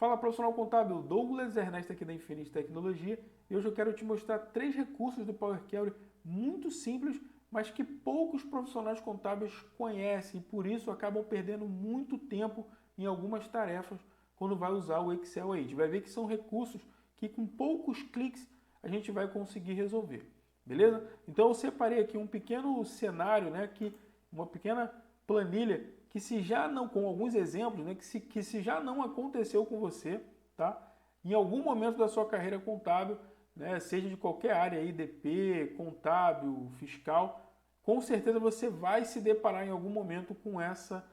Fala, profissional contábil, Douglas Ernesto aqui da Infinity Tecnologia, e hoje eu quero te mostrar 3 recursos do Power Query muito simples, mas que poucos profissionais contábeis conhecem e por isso acabam perdendo muito tempo em algumas tarefas quando vai usar o Excel aí. A gente vai ver que são recursos que com poucos cliques a gente vai conseguir resolver, beleza? Então eu separei aqui um pequeno cenário, né, uma pequena planilha que se já não, com alguns exemplos, né, que se já não aconteceu com você, tá? Em algum momento da sua carreira contábil, né, seja de qualquer área, IDP, contábil, fiscal, com certeza você vai se deparar em algum momento com essa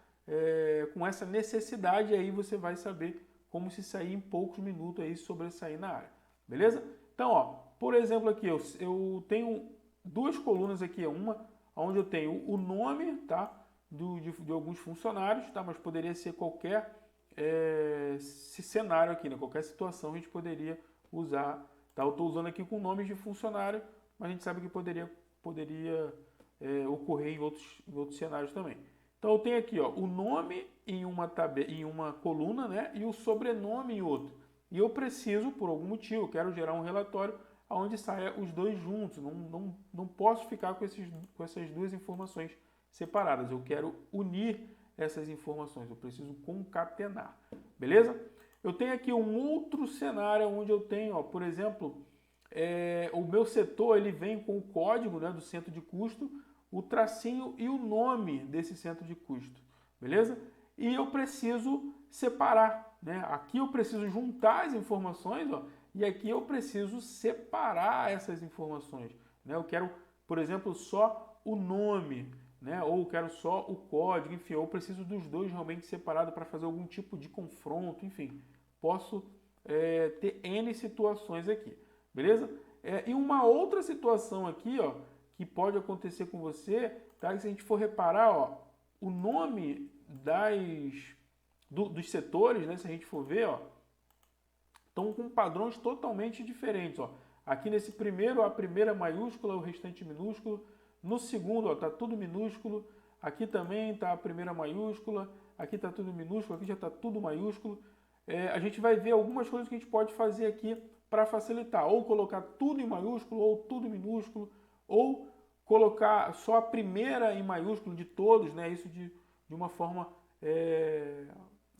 necessidade, e aí você vai saber como se sair em poucos minutos aí, sobressair na área, beleza? Então, ó, por exemplo aqui, eu tenho duas colunas aqui, uma onde eu tenho o nome, tá? De alguns funcionários, tá? Mas poderia ser qualquer cenário aqui, né? Qualquer situação a gente poderia usar. Tá? Eu estou usando aqui com nomes de funcionário, mas a gente sabe que poderia ocorrer em outros cenários também. Então eu tenho aqui, ó, o nome em uma coluna, né? E o sobrenome em outra. E eu preciso, por algum motivo, eu quero gerar um relatório onde saia os dois juntos. Não posso ficar com essas duas informações separadas. Eu quero unir essas informações. Eu preciso concatenar. Beleza? Eu tenho aqui um outro cenário onde eu tenho, ó, por exemplo, o meu setor ele vem com o código, né, do centro de custo, o tracinho e o nome desse centro de custo. Beleza? E eu preciso separar, né? Aqui eu preciso juntar as informações, ó, e aqui eu preciso separar essas informações, né? Eu quero, por exemplo, só o nome, né? Ou eu quero só o código, enfim, eu preciso dos dois realmente separados para fazer algum tipo de confronto, enfim, posso ter N situações aqui, beleza? E uma outra situação aqui, ó, que pode acontecer com você, tá? Se a gente for reparar, ó, o nome dos setores, né? Se a gente for ver, ó, estão com padrões totalmente diferentes, ó. Aqui nesse primeiro, a primeira maiúscula, o restante minúsculo. No segundo, ó, tá tudo minúsculo. Aqui também tá a primeira maiúscula. Aqui tá tudo minúsculo. Aqui já tá tudo maiúsculo. A gente vai ver algumas coisas que a gente pode fazer aqui para facilitar. Ou colocar tudo em maiúsculo, ou tudo minúsculo, ou colocar só a primeira em maiúsculo de todos, né? Isso de uma forma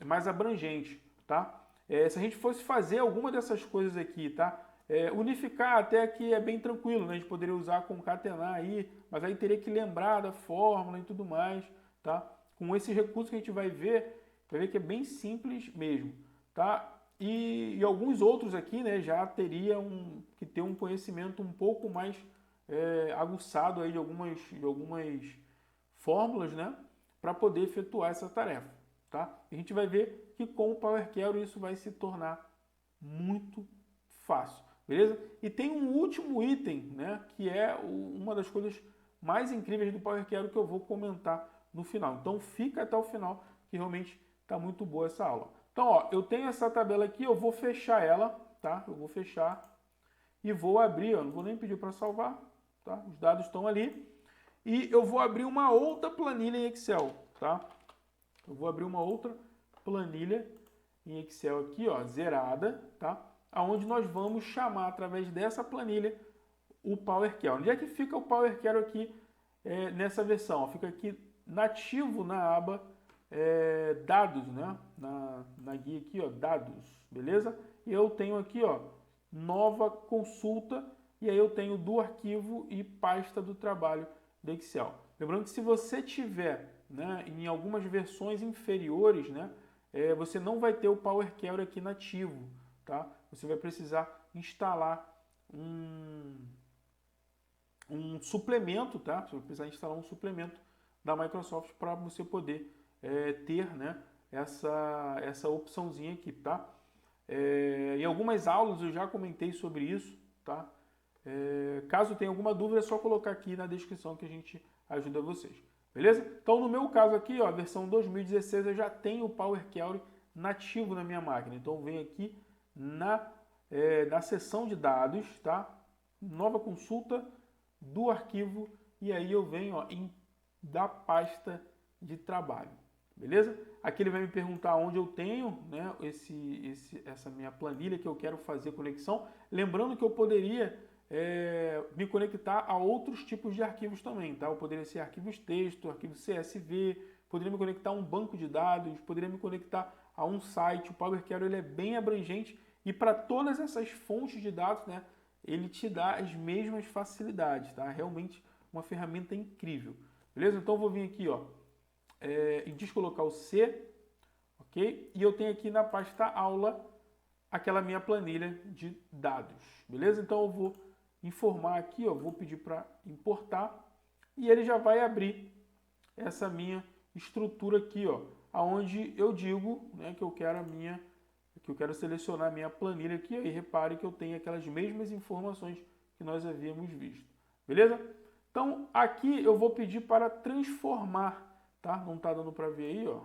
mais abrangente, tá? Se a gente fosse fazer alguma dessas coisas aqui, tá? Unificar até que é bem tranquilo, né? A gente poderia usar concatenar aí, mas aí teria que lembrar da fórmula e tudo mais, tá? Com esse recurso que a gente vai ver que é bem simples mesmo, tá? E alguns outros aqui, né, já teriam que ter um conhecimento um pouco mais aguçado aí de algumas fórmulas, né, para poder efetuar essa tarefa, tá? A gente vai ver que com o Power Query isso vai se tornar muito fácil, beleza? E tem um último item, né, que é uma das coisas mais incríveis do Power Query que eu vou comentar no final. Então fica até o final que realmente está muito boa essa aula. Então, ó, eu tenho essa tabela aqui, eu vou fechar ela, tá? Eu vou fechar e vou abrir, ó, não vou nem pedir para salvar, tá? Os dados estão ali. E eu vou abrir uma outra planilha em Excel, tá? Eu vou abrir uma outra planilha em Excel aqui, ó, zerada, tá? Aonde nós vamos chamar através dessa planilha o Power Query. Onde é que fica o Power Query aqui nessa versão? Ó, fica aqui nativo na aba dados, né? Na guia aqui, ó, dados, beleza? E eu tenho aqui, ó, nova consulta, e aí eu tenho do arquivo e pasta do trabalho do Excel. Lembrando que se você tiver, né, em algumas versões inferiores, né, você não vai ter o Power Query aqui nativo, tá? Você vai precisar instalar um suplemento, tá? Você vai precisar instalar um suplemento da Microsoft para você poder ter, né, essa opçãozinha aqui, tá? Em algumas aulas eu já comentei sobre isso, tá? Caso tenha alguma dúvida é só colocar aqui na descrição que a gente ajuda vocês, beleza? Então no meu caso aqui, ó, a versão 2016 eu já tenho o Power Query nativo na minha máquina, então eu venho aqui na seção de dados, tá? Nova consulta do arquivo e aí eu venho, ó, da pasta de trabalho, beleza? Aqui ele vai me perguntar onde eu tenho, né, essa minha planilha que eu quero fazer conexão. Lembrando que eu poderia me conectar a outros tipos de arquivos também, tá? Eu poderia ser arquivos texto, arquivo CSV, poderia me conectar a um banco de dados, poderia me conectar a um site. O Power Query ele é bem abrangente e para todas essas fontes de dados, né, ele te dá as mesmas facilidades, tá? Realmente uma ferramenta incrível, beleza? Então eu vou vir aqui, ó, em descolocar o C, ok? E eu tenho aqui na pasta aula aquela minha planilha de dados, beleza? Então eu vou informar aqui, ó, vou pedir para importar e ele já vai abrir essa minha estrutura aqui, ó, aonde eu digo, né, que eu quero selecionar a minha planilha aqui, e repare que eu tenho aquelas mesmas informações que nós havíamos visto, beleza? Então aqui eu vou pedir para transformar, tá? Não está dando para ver aí, ó,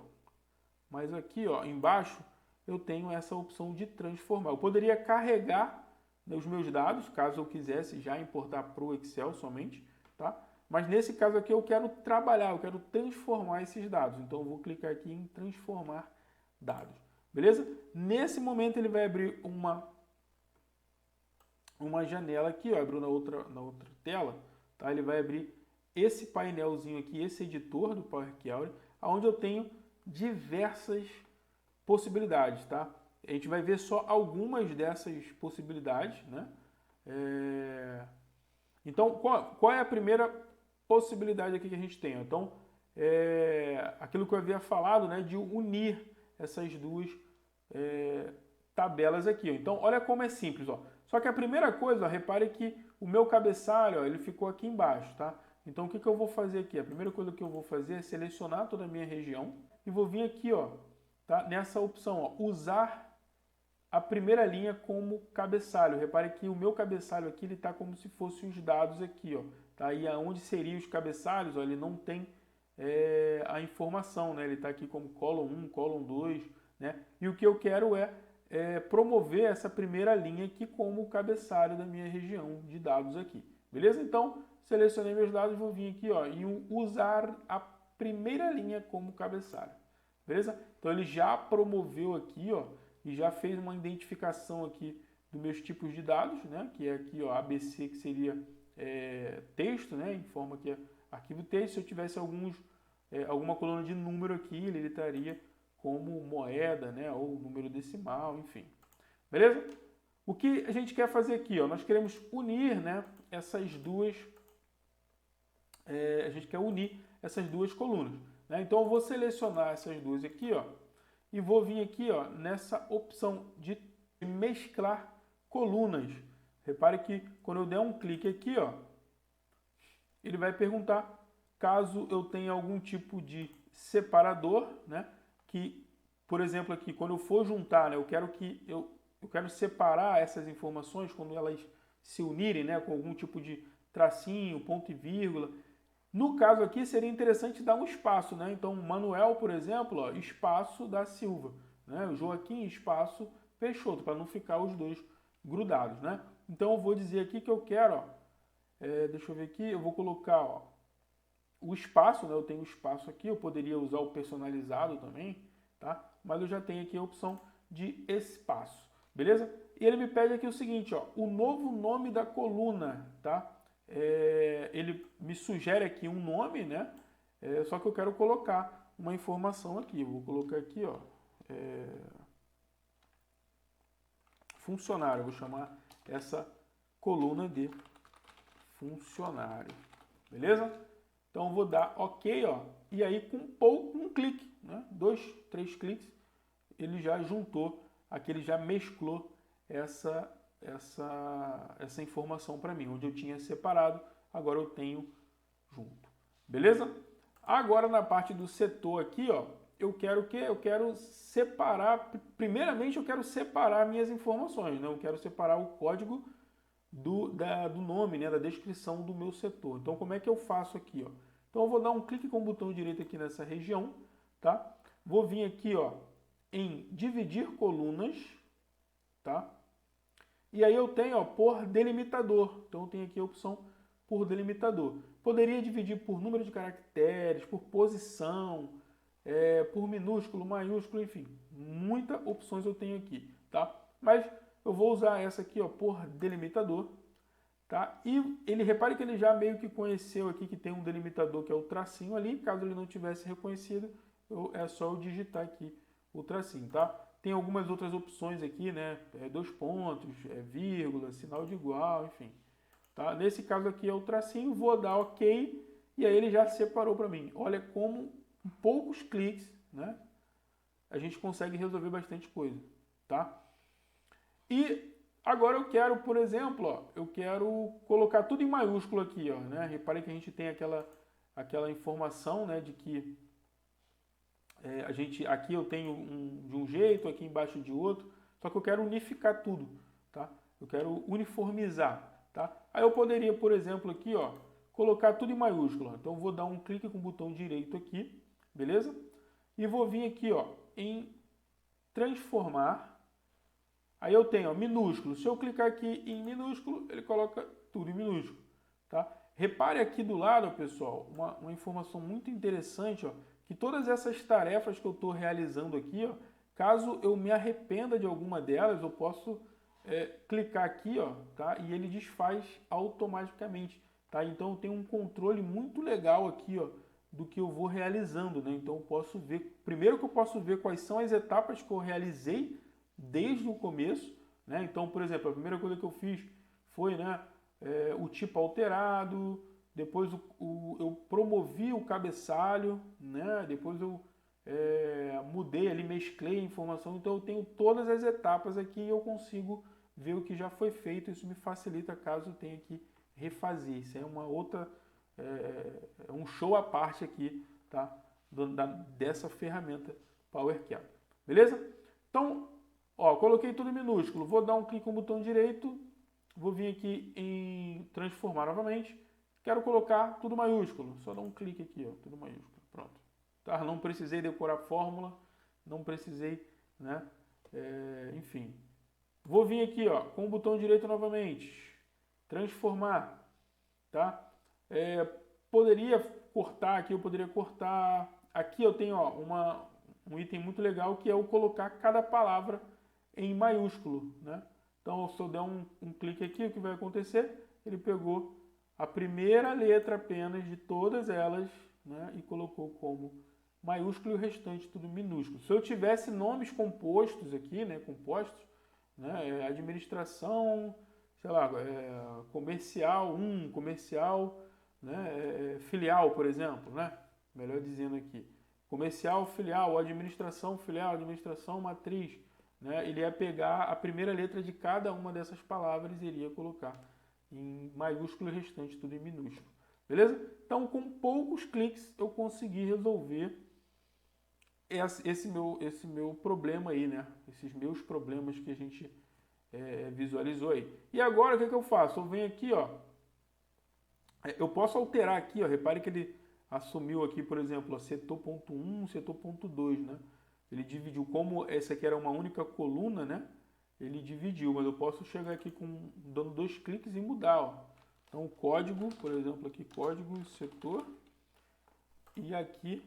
mas aqui, ó, embaixo eu tenho essa opção de transformar. Eu poderia carregar, né, os meus dados, caso eu quisesse já importar para o Excel somente, tá? Mas nesse caso aqui eu quero trabalhar, eu quero transformar esses dados. Então eu vou clicar aqui em transformar dados, beleza? Nesse momento ele vai abrir uma janela aqui, ó, abriu na outra tela, tá? Ele vai abrir esse painelzinho aqui, esse editor do Power Query, onde eu tenho diversas possibilidades, tá? A gente vai ver só algumas dessas possibilidades, né? Então, qual é a primeira possibilidade aqui que a gente tem? Então, aquilo que eu havia falado, né, de unir essas duas tabelas aqui. Então, olha como é simples, ó. Só que a primeira coisa, ó, repare que o meu cabeçalho, ó, ele ficou aqui embaixo, tá? Então, o que eu vou fazer aqui? A primeira coisa que eu vou fazer é selecionar toda a minha região e vou vir aqui, ó, tá? Nessa opção, ó, usar a primeira linha como cabeçalho. Repare que o meu cabeçalho aqui está como se fossem os dados aqui, ó, tá? E aonde seriam os cabeçalhos, ó, ele não tem a informação, né? Ele está aqui como column 1, column 2, né? E o que eu quero é promover essa primeira linha aqui como cabeçalho da minha região de dados aqui, beleza? Então, selecionei meus dados, vou vir aqui, ó, e usar a primeira linha como cabeçalho, beleza? Então ele já promoveu aqui, ó, e já fez uma identificação aqui dos meus tipos de dados, né? Que é aqui, ó, ABC, que seria texto, né? Informa que é arquivo texto. Se eu tivesse alguma coluna de número aqui, ele estaria como moeda, né? Ou número decimal, enfim. Beleza? O que a gente quer fazer aqui, ó, nós queremos unir, né, essas duas, a gente quer unir essas duas colunas, né? Então eu vou selecionar essas duas aqui, ó, e vou vir aqui, ó, nessa opção de mesclar colunas. Repare que quando eu der um clique aqui, ó, ele vai perguntar caso eu tenha algum tipo de separador, né? Que, por exemplo, aqui quando eu for juntar, né, eu quero separar essas informações quando elas se unirem, né, com algum tipo de tracinho, ponto e vírgula. No caso aqui seria interessante dar um espaço, né? Então Manuel, por exemplo, ó, espaço da Silva, né? O Joaquim, espaço Peixoto, para não ficar os dois grudados, né? Então eu vou dizer aqui que eu quero, ó, deixa eu ver aqui, eu vou colocar, ó, o espaço, né? Eu tenho espaço aqui, eu poderia usar o personalizado também, tá? Mas eu já tenho aqui a opção de espaço, beleza? E ele me pede aqui o seguinte, ó, o novo nome da coluna, tá? Ele me sugere aqui um nome, né? Só que eu quero colocar uma informação aqui. Vou colocar aqui, ó, funcionário. Vou chamar essa coluna de funcionário, beleza? Então vou dar OK, ó, e aí com um clique, né? 2, 3 cliques, ele já juntou, aqui ele já mesclou essa informação para mim, onde eu tinha separado, agora eu tenho junto, beleza? Agora na parte do setor aqui, ó, eu quero o quê? Eu quero separar, primeiramente eu quero separar minhas informações, né? Eu quero separar o código do nome, né? Da descrição do meu setor. Então como é que eu faço aqui, ó? Então eu vou dar um clique com o botão direito aqui nessa região, tá? Vou vir aqui, ó, em dividir colunas, tá? E aí eu tenho, ó, por delimitador. Então eu tenho aqui a opção por delimitador. Poderia dividir por número de caracteres, por posição, por minúsculo, maiúsculo, enfim, muitas opções eu tenho aqui, tá? Mas eu vou usar essa aqui, ó, por delimitador, tá? E ele, repare que ele já meio que conheceu aqui que tem um delimitador que é o tracinho ali, caso ele não tivesse reconhecido, é só eu digitar aqui o tracinho, tá? Tem algumas outras opções aqui, né? Dois pontos, vírgula, sinal de igual, enfim. Tá? Nesse caso aqui é o tracinho, vou dar OK e aí ele já separou para mim. Olha como em poucos cliques, né, a gente consegue resolver bastante coisa, tá? E agora eu quero, por exemplo, ó, eu quero colocar tudo em maiúsculo aqui, ó, né? Reparem que a gente tem aquela informação, né, de que a gente aqui eu tenho de um jeito, aqui embaixo de outro, só que eu quero unificar tudo, tá? Eu quero uniformizar. Tá? Aí eu poderia, por exemplo, aqui, ó, colocar tudo em maiúsculo. Então eu vou dar um clique com o botão direito aqui, beleza? E vou vir aqui, ó, em transformar. Aí eu tenho, ó, minúsculo. Se eu clicar aqui em minúsculo, ele coloca tudo em minúsculo, tá? Repare aqui do lado, ó, pessoal, uma informação muito interessante, ó, que todas essas tarefas que eu estou realizando aqui, ó, caso eu me arrependa de alguma delas, eu posso clicar aqui, ó, tá? E ele desfaz automaticamente, tá? Então eu tenho um controle muito legal aqui, ó, do que eu vou realizando, né? Então eu posso ver, primeiro que eu posso ver quais são as etapas que eu realizei desde o começo, né? Então, por exemplo, a primeira coisa que eu fiz foi, né, o tipo alterado, depois eu promovi o cabeçalho, né? Depois eu mudei ali, mesclei a informação, então eu tenho todas as etapas aqui e eu consigo ver o que já foi feito. Isso me facilita caso eu tenha que refazer. Isso é uma outra, um show à parte aqui, tá? Dessa ferramenta PowerQL. Beleza? Então, ó, coloquei tudo em minúsculo. Vou dar um clique com o botão direito, vou vir aqui em transformar novamente. Quero colocar tudo maiúsculo. Só dar um clique aqui, ó, tudo maiúsculo. Pronto. Tá? Não precisei decorar a fórmula, não precisei, né? Enfim. Vou vir aqui, ó, com o botão direito novamente, transformar, tá? Poderia cortar aqui, eu poderia cortar. Aqui eu tenho, ó, um item muito legal que é o colocar cada palavra em maiúsculo, né? Então, se eu der um clique aqui, o que vai acontecer? Ele pegou a primeira letra apenas de todas elas, né, e colocou como maiúsculo e o restante tudo minúsculo. Se eu tivesse nomes compostos aqui, né, compostos, né, administração, sei lá, comercial 1, comercial, né, filial, por exemplo, né? Melhor dizendo aqui. Comercial, filial, administração matriz, né? Ele ia pegar a primeira letra de cada uma dessas palavras e iria colocar em maiúsculo e o restante tudo em minúsculo. Beleza? Então, com poucos cliques, eu consegui resolver esse meu problema aí, né? Esses meus problemas que a gente visualizou aí. E agora, o que eu faço? Eu venho aqui, ó. Eu posso alterar aqui, ó. Repare que ele assumiu aqui, por exemplo, ó, setor ponto 1, setor ponto 2, né? Ele dividiu, como essa aqui era uma única coluna, né? Ele dividiu, mas eu posso chegar aqui dando 2 cliques e mudar, ó. Então, o código, por exemplo, aqui, código, setor, e aqui,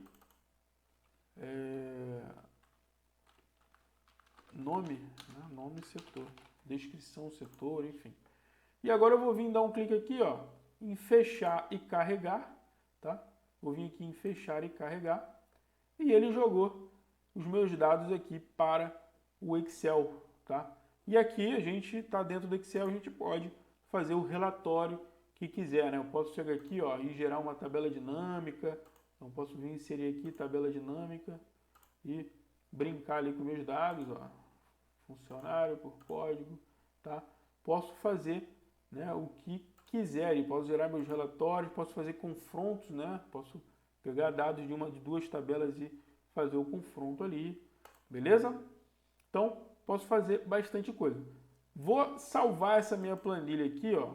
nome, né? Nome, setor, descrição, setor, enfim. E agora eu vou vir dar um clique aqui, ó, em fechar e carregar, tá? Vou vir aqui em fechar e carregar, e ele jogou os meus dados aqui para o Excel, tá? E aqui a gente está dentro do Excel, a gente pode fazer o relatório que quiser, né? Eu posso chegar aqui, ó, e gerar uma tabela dinâmica. Então posso vir inserir aqui tabela dinâmica e brincar ali com meus dados, ó, funcionário por código, tá? Posso fazer, né, o que quiser, e posso gerar meus relatórios, posso fazer confrontos, né? Posso pegar dados de uma de duas tabelas e fazer o confronto ali, beleza? Então posso fazer bastante coisa. Vou salvar essa minha planilha aqui, ó,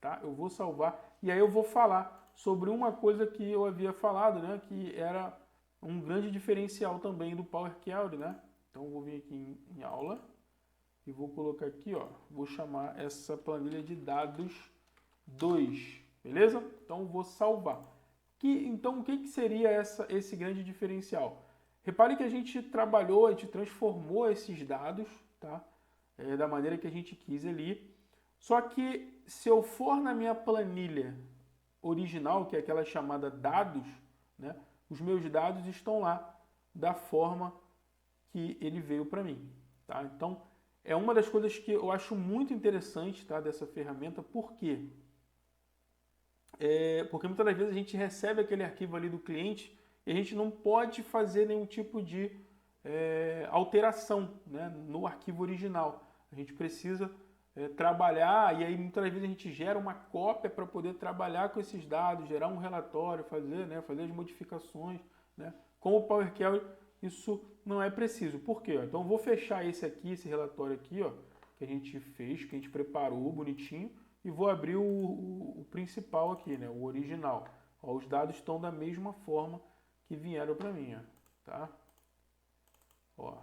tá? Eu vou salvar e aí eu vou falar sobre uma coisa que eu havia falado, né? Que era um grande diferencial também do PowerQL, né? Então eu vou vir aqui em aula e vou colocar aqui, ó, vou chamar essa planilha de dados 2, beleza? Então vou salvar. Então, o que seria esse grande diferencial? Repare que a gente trabalhou, a gente transformou esses dados, tá? Da maneira que a gente quis ali. Só que se eu for na minha planilha original, que é aquela chamada dados, né? Os meus dados estão lá da forma que ele veio para mim, tá? Então, é uma das coisas que eu acho muito interessante, tá, dessa ferramenta. Por quê? Porque muitas das vezes a gente recebe aquele arquivo ali do cliente e a gente não pode fazer nenhum tipo de alteração, né, no arquivo original. A gente precisa trabalhar, e aí muitas vezes a gente gera uma cópia para poder trabalhar com esses dados, gerar um relatório, fazer as modificações, né? Com o Power Query isso não é preciso. Por quê? Então eu vou fechar esse relatório aqui, ó, que a gente fez, que a gente preparou bonitinho, e vou abrir o principal aqui, né, o original. Ó, os dados estão da mesma forma que vieram para mim, ó, tá? Ó,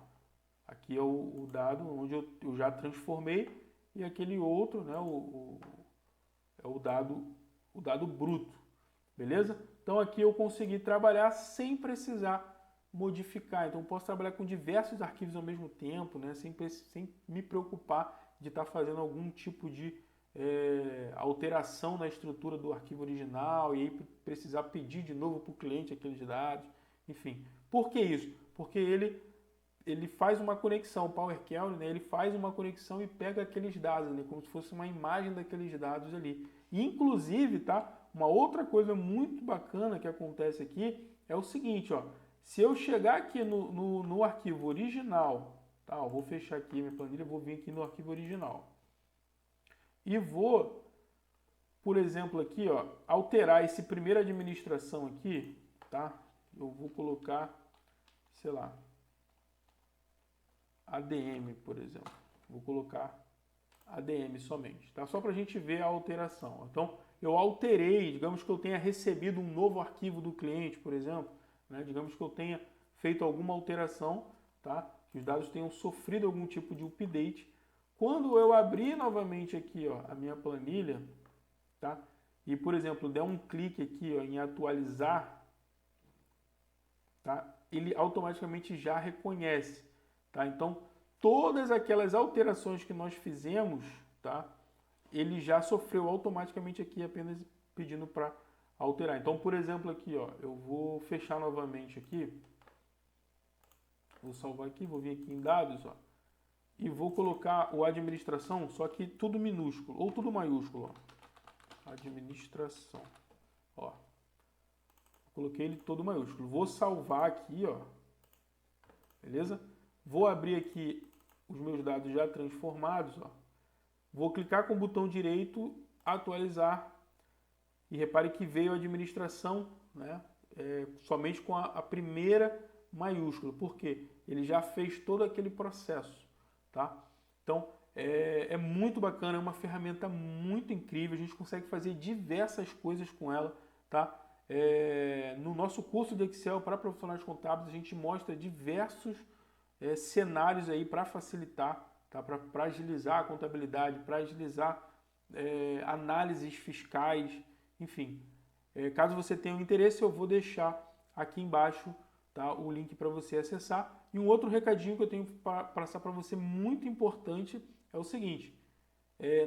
aqui é o dado onde eu já transformei, e aquele outro, né, é o dado bruto, beleza? Então aqui eu consegui trabalhar sem precisar modificar. Então eu posso trabalhar com diversos arquivos ao mesmo tempo, né, sem me preocupar de estar fazendo algum tipo de alteração na estrutura do arquivo original e aí precisar pedir de novo para o cliente aqueles dados, enfim. Por que isso? Porque ele faz uma conexão, o Power Query, né, ele faz uma conexão e pega aqueles dados, né, como se fosse uma imagem daqueles dados ali. E, inclusive, tá, uma outra coisa muito bacana que acontece aqui é o seguinte, ó, se eu chegar aqui no arquivo original, tá, eu vou fechar aqui minha planilha, vou vir aqui no arquivo original e vou, por exemplo, aqui, ó, alterar esse primeira administração aqui, tá? Eu vou colocar, sei lá, ADM, por exemplo. Vou colocar ADM somente, tá? Só para a gente ver a alteração. Então, eu alterei, digamos que eu tenha recebido um novo arquivo do cliente, por exemplo, né? Digamos que eu tenha feito alguma alteração, tá? Que os dados tenham sofrido algum tipo de update. Quando eu abrir novamente aqui, ó, a minha planilha, tá? E, por exemplo, der um clique aqui, ó, em atualizar, tá? Ele automaticamente já reconhece, tá? Então, todas aquelas alterações que nós fizemos, tá? Ele já sofreu automaticamente aqui, apenas pedindo para alterar. Então, por exemplo, aqui, ó, eu vou fechar novamente aqui, vou salvar aqui, vou vir aqui em dados, ó, e vou colocar o administração, só que tudo minúsculo, ou tudo maiúsculo, ó. Administração, ó. Coloquei ele todo maiúsculo. Vou salvar aqui, ó. Beleza? Vou abrir aqui os meus dados já transformados, ó. Vou clicar com o botão direito, atualizar. E repare que veio a administração, né? Somente com a primeira maiúscula. Por quê? Ele já fez todo aquele processo, tá? Então, é muito bacana, é uma ferramenta muito incrível. A gente consegue fazer diversas coisas com ela, tá? No nosso curso de Excel para profissionais contábeis, a gente mostra diversos cenários aí para facilitar, tá? Para agilizar a contabilidade, para agilizar análises fiscais, enfim. Caso você tenha um interesse, eu vou deixar aqui embaixo, tá, o link para você acessar. E um outro recadinho que eu tenho para passar para você muito importante é o seguinte: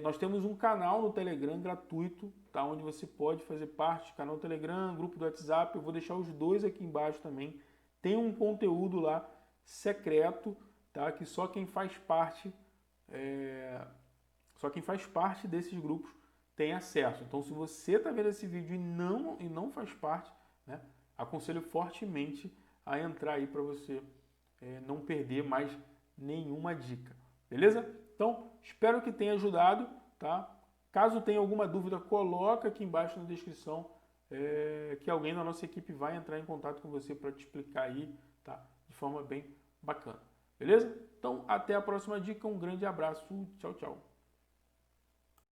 nós temos um canal no Telegram gratuito, tá, onde você pode fazer parte, canal Telegram, grupo do WhatsApp, eu vou deixar os dois aqui embaixo também. Tem um conteúdo lá secreto, tá, que só quem faz parte desses grupos tem acesso. Então, se você está vendo esse vídeo e não faz parte, né, aconselho fortemente a entrar aí para você não perder mais nenhuma dica. Beleza? Então, espero que tenha ajudado, tá? Caso tenha alguma dúvida, coloca aqui embaixo na descrição que alguém da nossa equipe vai entrar em contato com você para te explicar aí, tá? De forma bem bacana. Beleza? Então, até a próxima dica. Um grande abraço. Tchau, tchau.